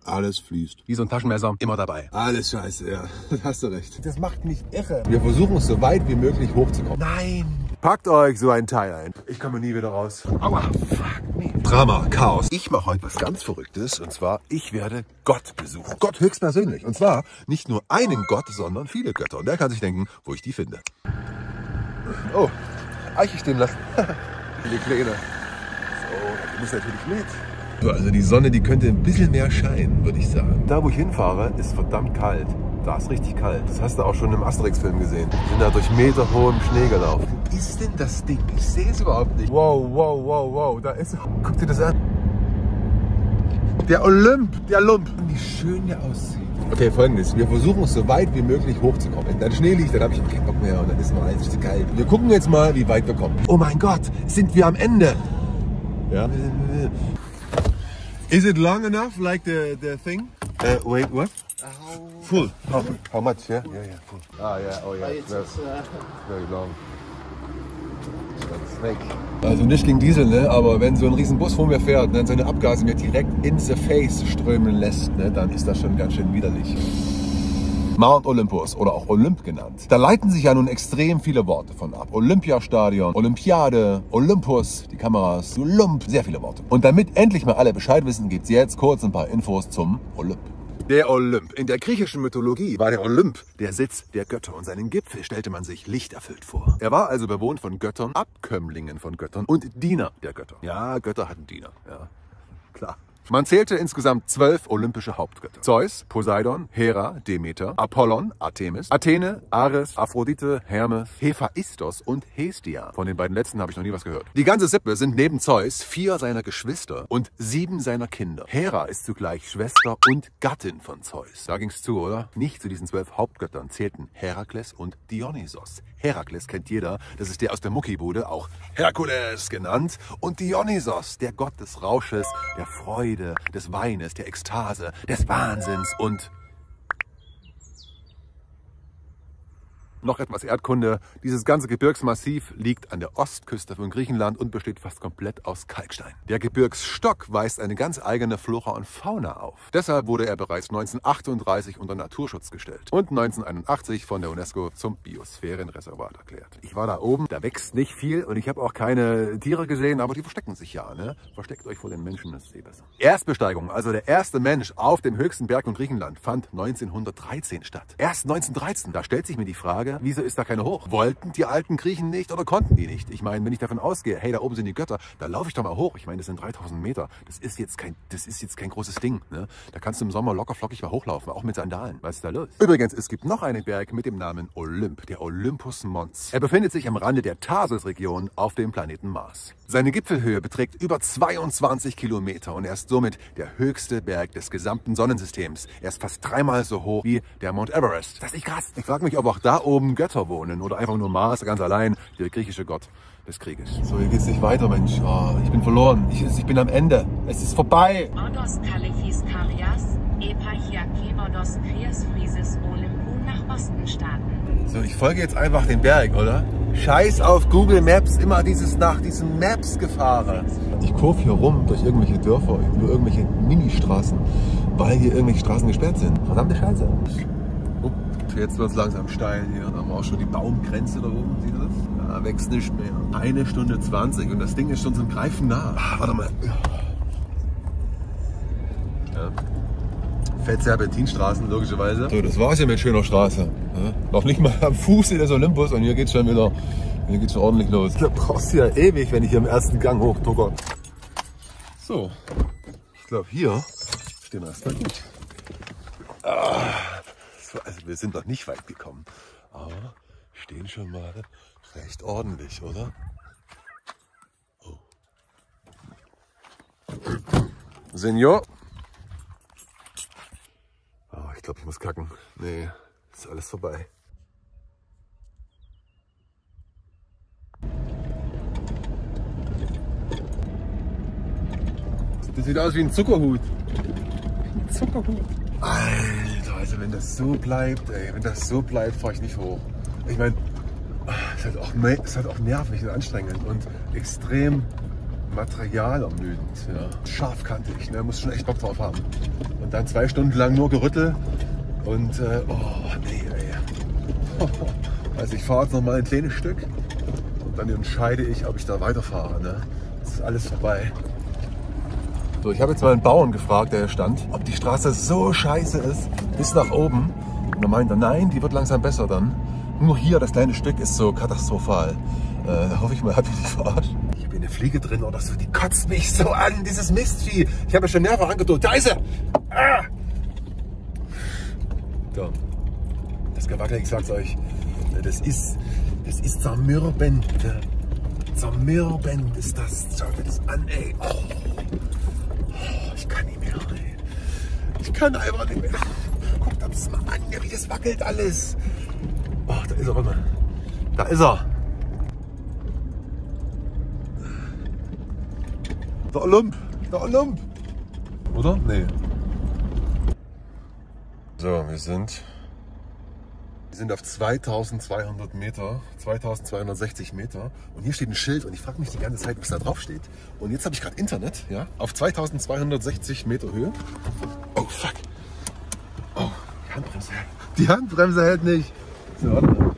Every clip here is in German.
Alles fließt. Wie so ein Taschenmesser, immer dabei. Alles scheiße, ja. Hast du recht. Das macht mich irre. Wir versuchen es so weit wie möglich hochzukommen. Nein! Packt euch so ein Teil ein. Ich komme nie wieder raus. Aua, fuck me. Drama, Chaos. Ich mache heute was ganz Verrücktes. Und zwar, ich werde Gott besuchen. Gott höchstpersönlich. Und zwar nicht nur einen Gott, sondern viele Götter. Und der kann sich denken, wo ich die finde. Oh, Eiche stehen lassen. Die Kleine. So, das muss natürlich mit. Also die Sonne, die könnte ein bisschen mehr scheinen, würde ich sagen. Da, wo ich hinfahre, ist verdammt kalt. Da ist richtig kalt. Das hast du auch schon im Asterix-Film gesehen. Wir sind da durch meterhohem Schnee gelaufen. Wo ist denn das Ding? Ich sehe es überhaupt nicht. Wow, wow, wow, wow. Da ist er. Guck dir das an. Der Olymp, der Lump. Wie schön der aussieht. Okay, Folgendes. Wir versuchen es so weit wie möglich hochzukommen. Wenn dann Schnee liegt, dann habe ich keinen Bock mehr und dann ist mal alles kalt. Wir gucken jetzt mal, wie weit wir kommen. Oh mein Gott, sind wir am Ende? Ja. Is it long enough, like the thing? Wait, what? Full. How much? Yeah, full. Ah, yeah, oh yeah. Very long. That's weg. Also nicht gegen Diesel, ne? Aber wenn so ein riesen Bus vor mir fährt und dann seine Abgase mir direkt in the face strömen lässt, ne, dann ist das schon ganz schön widerlich. Mount Olympus oder auch Olymp genannt. Da leiten sich ja nun extrem viele Worte von ab. Olympiastadion, Olympiade, Olympus, die Kameras, Olymp, sehr viele Worte. Und damit endlich mal alle Bescheid wissen, gibt's jetzt kurz ein paar Infos zum Olymp. Der Olymp. In der griechischen Mythologie war der Olymp der Sitz der Götter und seinen Gipfel stellte man sich lichterfüllt vor. Er war also bewohnt von Göttern, Abkömmlingen von Göttern und Diener der Götter. Ja, Götter hatten Diener, ja, klar. Man zählte insgesamt 12 olympische Hauptgötter. Zeus, Poseidon, Hera, Demeter, Apollon, Artemis, Athene, Ares, Aphrodite, Hermes, Hephaistos und Hestia. Von den beiden letzten habe ich noch nie was gehört. Die ganze Sippe sind neben Zeus 4 seiner Geschwister und 7 seiner Kinder. Hera ist zugleich Schwester und Gattin von Zeus. Da ging's zu, oder? Nicht zu diesen 12 Hauptgöttern zählten Herakles und Dionysos. Herakles kennt jeder, das ist der aus der Muckibude, auch Herkules genannt. Und Dionysos, der Gott des Rausches, der Freude, des Weines, der Ekstase, des Wahnsinns und noch etwas Erdkunde. Dieses ganze Gebirgsmassiv liegt an der Ostküste von Griechenland und besteht fast komplett aus Kalkstein. Der Gebirgsstock weist eine ganz eigene Flora und Fauna auf. Deshalb wurde er bereits 1938 unter Naturschutz gestellt und 1981 von der UNESCO zum Biosphärenreservat erklärt. Ich war da oben, da wächst nicht viel und ich habe auch keine Tiere gesehen, aber die verstecken sich ja, ne? Versteckt euch vor den Menschen, das ist eh besser. Erstbesteigung, also der erste Mensch auf dem höchsten Berg in Griechenland, fand 1913 statt. Erst 1913, da stellt sich mir die Frage, wieso ist da keine hoch? Wollten die alten Griechen nicht oder konnten die nicht? Ich meine, wenn ich davon ausgehe, hey, da oben sind die Götter, da laufe ich doch mal hoch. Ich meine, das sind 3000 Meter. Das ist jetzt kein großes Ding. Ne? Da kannst du im Sommer locker flockig mal hochlaufen, auch mit Sandalen. Was ist da los? Übrigens, es gibt noch einen Berg mit dem Namen Olymp, der Olympus Mons. Er befindet sich am Rande der Tharsis-Region auf dem Planeten Mars. Seine Gipfelhöhe beträgt über 22 Kilometer und er ist somit der höchste Berg des gesamten Sonnensystems. Er ist fast 3-mal so hoch wie der Mount Everest. Das ist nicht krass. Ich frage mich, ob auch da oben Götter wohnen oder einfach nur Mars, ganz allein, der griechische Gott des Krieges. So, hier geht's nicht weiter, Mensch. Oh, ich bin verloren. Ich bin am Ende. Es ist vorbei. Odos Kalifis Karias, Epachiaki Odos Krias Frises Olympu nach Osten starten. So, ich folge jetzt einfach den Berg, oder? Scheiß auf Google Maps, immer nach diesen Maps-Gefahre. Ich kurve hier rum durch irgendwelche Dörfer, über irgendwelche Ministraßen, weil hier irgendwelche Straßen gesperrt sind. Verdammte Scheiße. Jetzt wird es langsam steil hier. Da haben wir auch schon die Baumgrenze da oben. Seht ihr das? Da wächst nicht mehr. 1 Stunde 20 und das Ding ist schon zum Greifen nah. Warte mal. Ja. Fettserpentinstraßen, logischerweise. So, das war's ja mit schöner Straße. Ja. Noch nicht mal am Fuße des Olympus und hier geht's schon wieder. Hier geht's schon ordentlich los. Du brauchst ja ewig, wenn ich hier im ersten Gang hochdrucke. So. Ich glaube, hier stehen wir erstmal gut. Also wir sind noch nicht weit gekommen, aber stehen schon mal recht ordentlich, oder? Oh. Senior? Oh, ich glaube, ich muss kacken. Nee, ist alles vorbei. Das sieht aus wie ein Zuckerhut. Ein Zuckerhut. Alter, also wenn das so bleibt, fahre ich nicht hoch. Ich meine, es ist halt auch nervig und anstrengend und extrem materialermüdend. Ja. Scharfkantig, ne? Muss schon echt Bock drauf haben. Und dann 2 Stunden lang nur Gerüttel. Und, oh nee, ey. Also ich fahre jetzt noch mal ein kleines Stück. Und dann entscheide ich, ob ich da weiterfahre. Ne? Das ist alles vorbei. So, ich habe jetzt mal einen Bauern gefragt, der hier stand, ob die Straße so scheiße ist, bis nach oben. Und er meinte, nein, die wird langsam besser dann. Nur hier, das kleine Stück ist so katastrophal. Da hoffe ich mal, hab ich nicht verarscht. Ich habe hier eine Fliege drin oder so, die kotzt mich so an, dieses Mistvieh. Ich habe ja schon mehrfach angedroht. Da ist er! Ah! So, das Gewackel, ich sag's euch, das ist zermürbend. Zermürbend ist das. Schaut mir das an, ey. Oh, ich kann nicht mehr, ey. Ich kann einfach nicht mehr. Guckt euch das mal an, wie das wackelt alles. Oh, da ist er immer. Da ist er. Der Olymp. Der Olymp. Oder? Nee. So, wir sind auf 2200 Meter, 2260 Meter. Und hier steht ein Schild und ich frage mich die ganze Zeit, was da drauf steht. Und jetzt habe ich gerade Internet, ja, auf 2260 Meter Höhe. Oh, fuck. Oh, die Handbremse. Die Handbremse hält nicht. So, warte mal.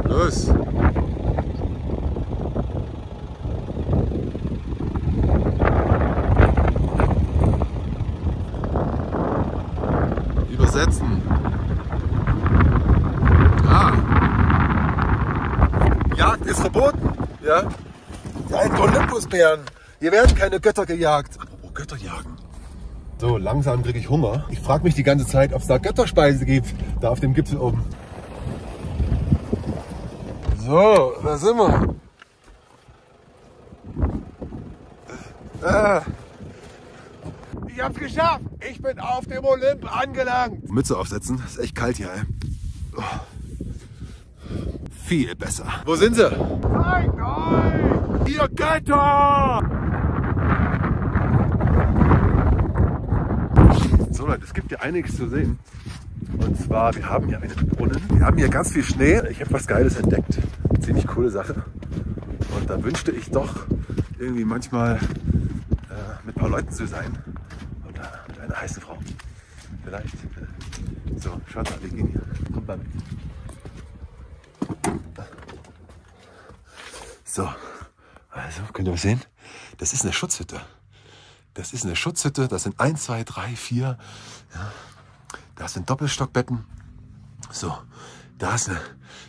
Los. Übersetzen. Ah. Jagd ist verboten. Ja. Die alten Olympusbären. Hier werden keine Götter gejagt. Apropos Götter jagen. So, langsam kriege ich Hunger. Ich frage mich die ganze Zeit, ob es da Götterspeise gibt. Da auf dem Gipfel oben. So, da sind wir. Ich hab's geschafft. Ich bin auf dem Olymp angelangt. Mütze aufsetzen. Ist echt kalt hier, ey. Oh. Viel besser. Wo sind sie? Zeigt euch! Ihr Götter! So Leute, es gibt hier einiges zu sehen. Und zwar, wir haben hier einen Brunnen. Wir haben hier ganz viel Schnee. Ich habe was Geiles entdeckt. Ziemlich coole Sache. Und da wünschte ich doch irgendwie manchmal mit ein paar Leuten zu sein. Oder mit einer heißen Frau. Vielleicht. So, schaut mal, wir gehen hier. Kommt mal mit. So, also könnt ihr was sehen? Das ist eine Schutzhütte. Das ist eine Schutzhütte. Das sind 1, 2, 3, 4. Ja. Das sind Doppelstockbetten. So, da ist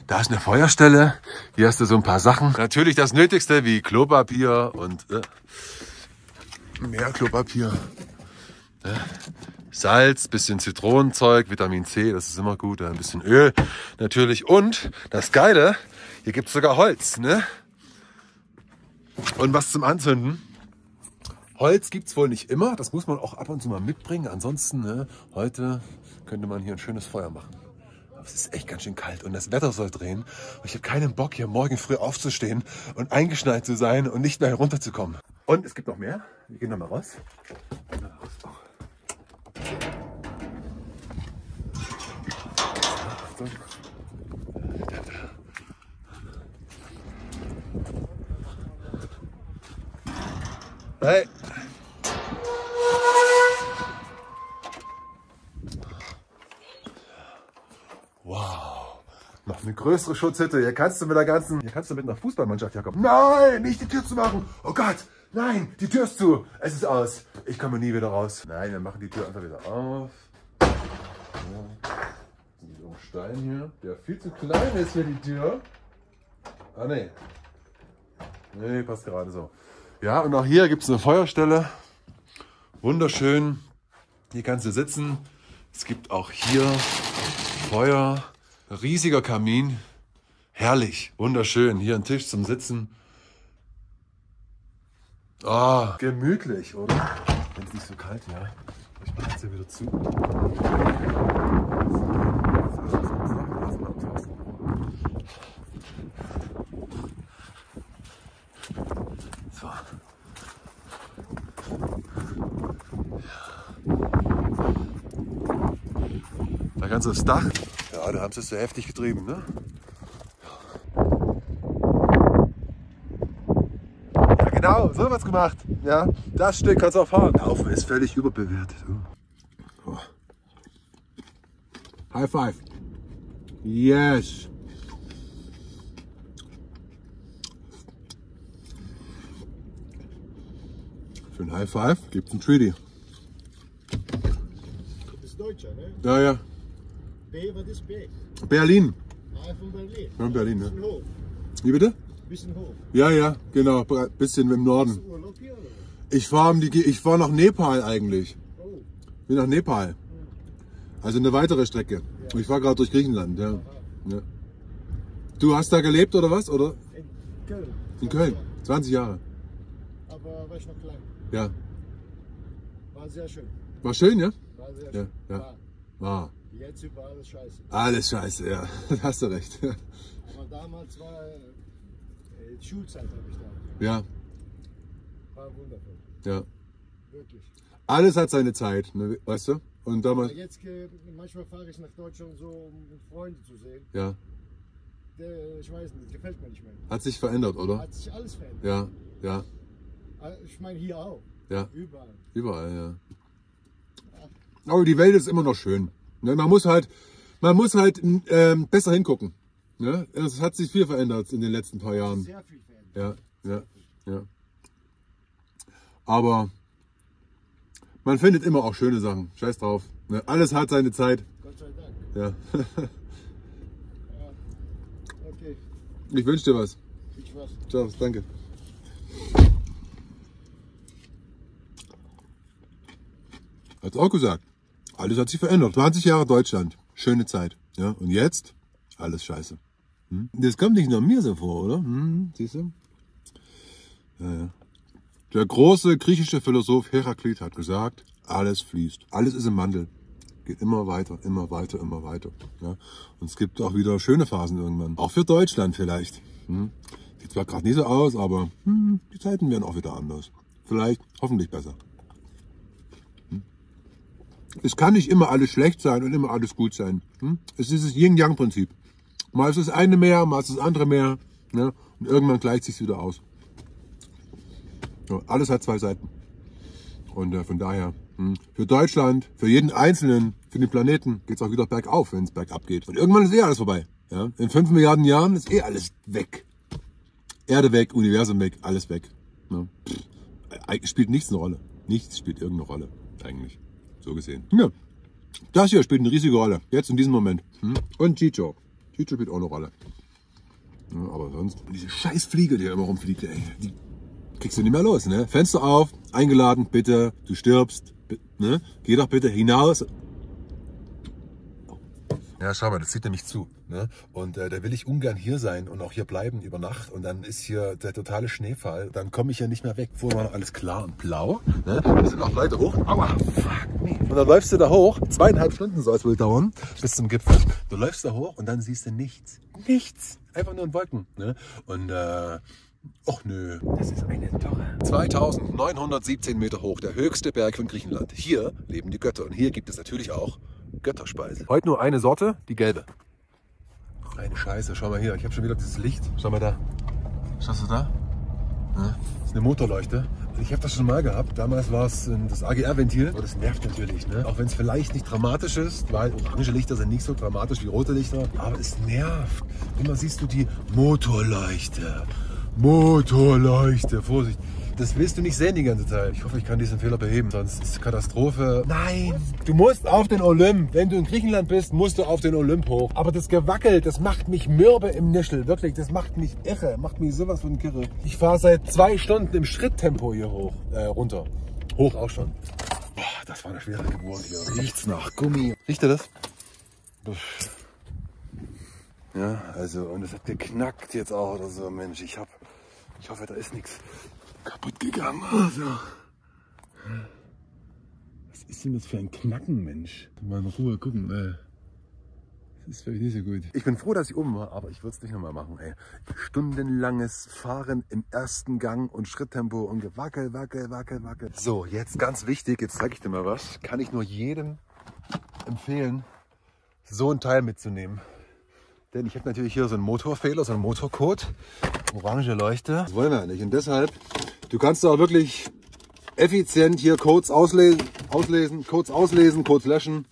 eine Feuerstelle. Hier hast du so ein paar Sachen. Natürlich das Nötigste wie Klopapier und mehr Klopapier. Salz, bisschen Zitronenzeug, Vitamin C, das ist immer gut. Ein bisschen Öl natürlich. Und das Geile, hier gibt es sogar Holz. Ne? Und was zum Anzünden. Holz gibt es wohl nicht immer. Das muss man auch ab und zu mal mitbringen. Ansonsten, ne, heute könnte man hier ein schönes Feuer machen. Aber es ist echt ganz schön kalt und das Wetter soll drehen. Und ich habe keinen Bock, hier morgen früh aufzustehen und eingeschneit zu sein und nicht mehr herunterzukommen. Und es gibt noch mehr. Wir gehen noch mal raus. Hey. Wow. Noch eine größere Schutzhütte. Hier kannst du mit einer Fußballmannschaft herkommen. Nein, nicht die Tür zu machen. Oh Gott. Nein, die Tür ist zu. Es ist aus. Ich komme nie wieder raus. Nein, wir machen die Tür einfach wieder auf. Ja. So ein Stein hier, der viel zu klein ist für die Tür. Ah, nee. Nee, passt gerade so. Ja, und auch hier gibt es eine Feuerstelle. Wunderschön. Hier kannst du sitzen. Es gibt auch hier Feuer. Riesiger Kamin. Herrlich. Wunderschön. Hier ein Tisch zum Sitzen. Ah, gemütlich, oder? Wenn es nicht so kalt wäre. Ich mache jetzt hier wieder zu. So. ganz aufs Dach. Ja, da haben sie es so heftig getrieben, ne? Ja, genau, so wird's gemacht. Ja, das Stück kannst du auch fahren. Der Haufen ist völlig überbewertet. Oh. High five. Yes. Für ein High Five gibt's ein Treaty. Du bist Deutscher, ne? Ja, ja. B, was ist B? Berlin. A von Berlin. Ja, Berlin, ja. Bisschen hoch. Wie bitte? Bisschen hoch. Ja, ja, genau. Bisschen im Norden. Hast du Urlaub hier oder was? Ich fahr nach Nepal eigentlich. Oh. Bin nach Nepal. Also eine weitere Strecke. Ich fahre gerade durch Griechenland, ja. Ja. Du hast da gelebt oder was? Oder? In Köln. In Köln. 20 Jahre. Aber war ich noch klein. Ja. War sehr schön. War schön, ja? War sehr Ja, schön. ja. War. Jetzt überall alles scheiße. Alles scheiße, ja. Da hast du recht. Aber damals war Schulzeit habe ich da. Ja, War wundervoll. ja. Wirklich. Alles hat seine Zeit, ne, weißt du? Und Aber damals, jetzt, manchmal fahre ich nach Deutschland so, um Freunde zu sehen. ja. Ich weiß nicht, gefällt mir nicht mehr. Hat sich verändert, oder? Hat sich alles verändert. Ja, ja, Ich meine hier auch. ja. Überall. Überall, ja. Aber die Welt ist immer noch schön. Ne? Man muss halt besser hingucken. Ne? Es hat sich viel verändert in den letzten paar Jahren. Sehr viel verändert. Ja, ja, ja. Aber man findet immer auch schöne Sachen. Scheiß drauf. Ne? Alles hat seine Zeit. Gott sei Dank. Ja. Okay, Ich wünsche dir was. viel Spaß. Ciao, danke. Hat's auch gesagt. Alles hat sich verändert. 20 Jahre Deutschland. Schöne Zeit. Ja, und jetzt? Alles scheiße. Das kommt nicht nur mir so vor, oder? Siehst du? Ja, ja. Der große griechische Philosoph Heraklit hat gesagt, alles fließt. Alles ist im Wandel. Geht immer weiter, immer weiter, immer weiter. Ja? Und es gibt auch wieder schöne Phasen irgendwann. Auch für Deutschland vielleicht. Sieht zwar gerade nicht so aus, aber die Zeiten werden auch wieder anders. Vielleicht, hoffentlich besser. Es kann nicht immer alles schlecht sein und immer alles gut sein. Es ist das Yin-Yang-Prinzip. Mal ist das eine mehr, mal ist das andere mehr. Ne? Und irgendwann gleicht sich wieder aus. Ja, alles hat zwei Seiten. Und von daher, für Deutschland, für jeden Einzelnen, für den Planeten geht es auch wieder bergauf, wenn es bergab geht. Und irgendwann ist alles vorbei. Ja? In 5 Milliarden Jahren ist alles weg. Erde weg, Universum weg, alles weg. Ja? Spielt nichts eine Rolle. Nichts spielt irgendeine Rolle, eigentlich. So gesehen. Ja. Das hier spielt eine riesige Rolle. Jetzt in diesem Moment. Und Chicho. Chicho spielt auch eine Rolle. Ja, aber sonst. Diese scheiß Fliege, die immer rumfliegt, ey. Die kriegst du nicht mehr los, ne? Fenster auf, eingeladen, bitte, du stirbst. Ne? Geh doch bitte hinaus. Ja, schau mal, das zieht nämlich zu. Ne? Und da will ich ungern hier sein und auch hier bleiben über Nacht. Und dann ist hier der totale Schneefall. Dann komme ich ja nicht mehr weg. Vorher war noch alles klar und blau. Ne? Wir sind auch weiter hoch. Aua, fuck me. Und dann läufst du da hoch. 2,5 Stunden soll es wohl dauern bis zum Gipfel. Du läufst da hoch und dann siehst du nichts. Nichts. Einfach nur in Wolken. Ne? Und och nö, das ist eine Torre. 2917 Meter hoch, der höchste Berg von Griechenland. Hier leben die Götter und hier gibt es natürlich auch Götterspeise. Heute nur eine Sorte, die gelbe. Ach, eine Scheiße, schau mal hier, ich habe schon wieder dieses Licht. Schau mal da. Schaust du da? Ja, das ist eine Motorleuchte. Ich habe das schon mal gehabt. Damals war es das AGR-Ventil. Aber das nervt natürlich, ne? Auch wenn es vielleicht nicht dramatisch ist, weil orange Lichter sind nicht so dramatisch wie rote Lichter. Aber es nervt. Immer siehst du die Motorleuchte. Motorleuchte, Vorsicht. Das willst du nicht sehen die ganze Zeit. Ich hoffe, ich kann diesen Fehler beheben, sonst ist es Katastrophe. Nein, du musst auf den Olymp. Wenn du in Griechenland bist, musst du auf den Olymp hoch. Aber das Gewackel, das macht mich mürbe im Nischel. Wirklich, das macht mich irre. Macht mich sowas von kirre. Ich fahre seit 2 Stunden im Schritttempo hier hoch, runter. Hoch auch schon. Boah, das war eine schwere Geburt hier. Riecht's nach Gummi. Riecht ihr das? Ja, also, und es hat geknackt jetzt auch oder so. Mensch, ich hoffe, da ist nichts kaputt gegangen. Also. Was ist denn das für ein Knacken, Mensch? Mal in Ruhe gucken, das ist vielleicht nicht so gut. Ich bin froh, dass ich oben war, aber ich würde es nicht nochmal machen, ey. Stundenlanges Fahren im ersten Gang und Schritttempo und gewackel, wackel, wackel, wackel. So, jetzt ganz wichtig, jetzt zeige ich dir mal was. Kann ich nur jedem empfehlen, so ein Teil mitzunehmen. Denn ich habe natürlich hier so einen Motorfehler, so einen Motorcode. Orange Leuchte. Das wollen wir ja nicht. Und deshalb, du kannst auch wirklich effizient hier Codes auslesen, Codes löschen.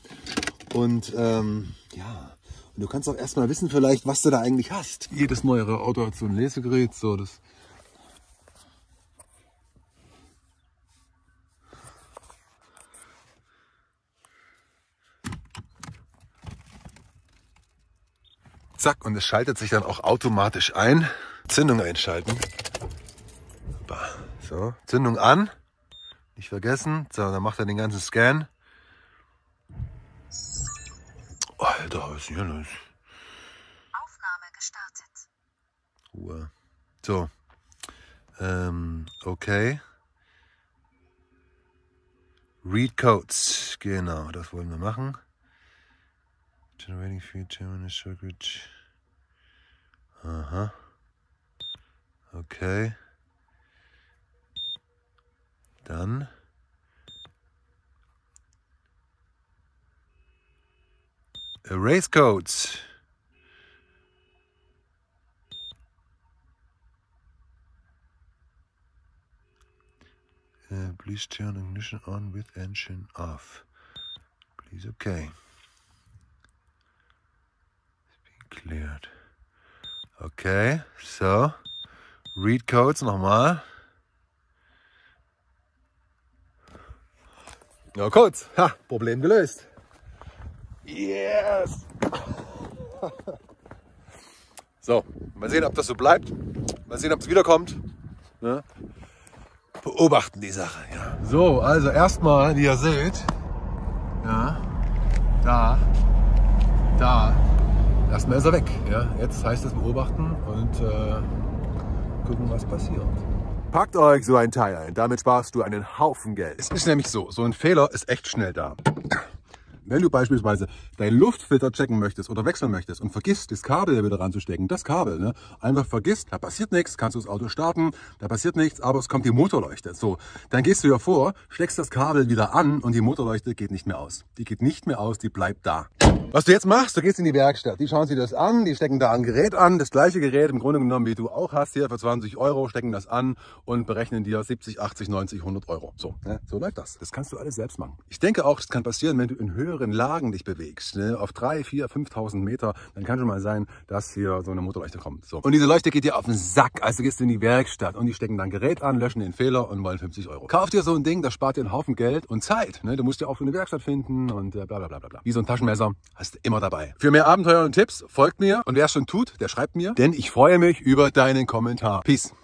Und ja, und du kannst auch erstmal wissen vielleicht, was du da eigentlich hast. Jedes neuere Auto hat so ein Lesegerät. So, das zack, und es schaltet sich dann auch automatisch ein. Zündung einschalten. So, Zündung an. Nicht vergessen. So, dann macht er den ganzen Scan. Alter, was ist hier los? Aufnahme gestartet. Ruhe. So. Okay. Read Codes. Genau, das wollen wir machen. Generating feed, terminal circuit. Aha. Okay. Dann. Erase Codes. Please turn ignition on with engine off. Please, okay. Cleared. Okay, so. Read Codes nochmal. Ja, Codes. Ha, Problem gelöst. Yes! So, mal sehen, ob das so bleibt. Mal sehen, ob es wiederkommt. Ne? Beobachten die Sache, ja. So, also erstmal, wie ihr seht, ja, da. Erstmal ist er weg. Ja. Jetzt heißt es beobachten und gucken, was passiert. Packt euch so ein Teil ein. Damit sparst du einen Haufen Geld. Es ist nämlich so ein Fehler ist echt schnell da. Wenn du beispielsweise deinen Luftfilter checken möchtest oder wechseln möchtest und vergisst, das Kabel wieder ranzustecken, das Kabel, ne, einfach vergisst, da passiert nichts, kannst du das Auto starten, da passiert nichts, aber es kommt die Motorleuchte. So, dann gehst du ja vor, steckst das Kabel wieder an und die Motorleuchte geht nicht mehr aus. Die geht nicht mehr aus, die bleibt da. Was du jetzt machst, du gehst in die Werkstatt, die schauen sich das an, die stecken da ein Gerät an, das gleiche Gerät im Grunde genommen, wie du auch hast hier für 20 €, stecken das an und berechnen dir 70, 80, 90, 100 €. So, ne, so läuft das. Das kannst du alles selbst machen. Ich denke auch, das kann passieren, wenn du in höheren Lagen dich bewegst, ne, auf 3, 4, 5.000 Meter, dann kann schon mal sein, dass hier so eine Motorleuchte kommt. So. Und diese Leuchte geht dir auf den Sack, also gehst du in die Werkstatt und die stecken dann ein Gerät an, löschen den Fehler und wollen 50 €. Kauf dir so ein Ding, das spart dir einen Haufen Geld und Zeit. Ne? Du musst ja auch für eine Werkstatt finden und bla bla bla bla. Wie so ein Taschenmesser hast du immer dabei. Für mehr Abenteuer und Tipps folgt mir und wer es schon tut, der schreibt mir, denn ich freue mich über deinen Kommentar. Peace.